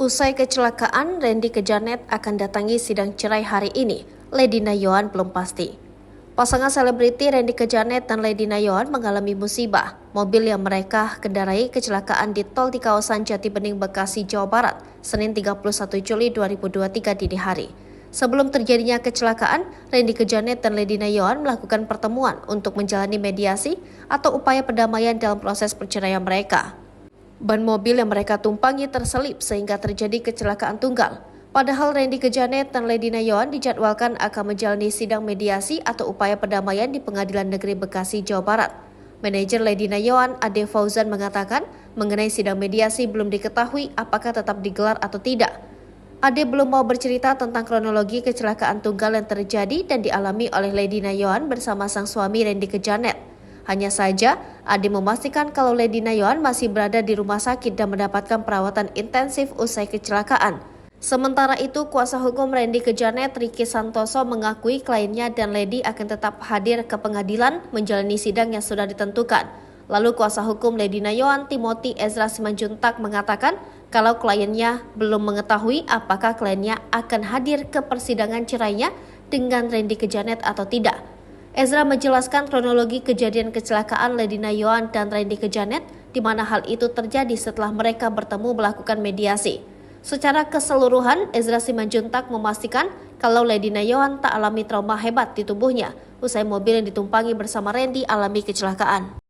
Usai kecelakaan, Randy Kejanet akan datangi sidang cerai hari ini. Lady Nayoan belum pasti. Pasangan selebriti Randy Kejanet dan Lady Nayoan mengalami musibah. Mobil yang mereka kendarai kecelakaan di tol di kawasan Jatibening, Bekasi, Jawa Barat, Senin 31 Juli 2023 dini hari. Sebelum terjadinya kecelakaan, Randy Kejanet dan Lady Nayoan melakukan pertemuan untuk menjalani mediasi atau upaya perdamaian dalam proses perceraian mereka. Ban mobil yang mereka tumpangi terselip sehingga terjadi kecelakaan tunggal. Padahal Randy Kejanet dan Lady Nayoan dijadwalkan akan menjalani sidang mediasi atau upaya perdamaian di Pengadilan Negeri Bekasi, Jawa Barat. Manajer Lady Nayoan, Ade Fauzan, mengatakan mengenai sidang mediasi belum diketahui apakah tetap digelar atau tidak. Ade belum mau bercerita tentang kronologi kecelakaan tunggal yang terjadi dan dialami oleh Lady Nayoan bersama sang suami Randy Kejanet. Hanya saja, Ade memastikan kalau Lady Nayoan masih berada di rumah sakit dan mendapatkan perawatan intensif usai kecelakaan. Sementara itu, kuasa hukum Randy Kejanet, Ricky Santoso, mengakui kliennya dan Lady akan tetap hadir ke pengadilan menjalani sidang yang sudah ditentukan. Lalu kuasa hukum Lady Nayoan, Timothy Ezra Simanjuntak, mengatakan kalau kliennya belum mengetahui apakah kliennya akan hadir ke persidangan cerainya dengan Randy Kejanet atau tidak. Ezra menjelaskan kronologi kejadian kecelakaan Lady Nayoan dan Randy Kejanet, di mana hal itu terjadi setelah mereka bertemu melakukan mediasi. Secara keseluruhan, Ezra Simanjuntak memastikan kalau Lady Nayoan tak alami trauma hebat di tubuhnya usai mobil yang ditumpangi bersama Randy alami kecelakaan.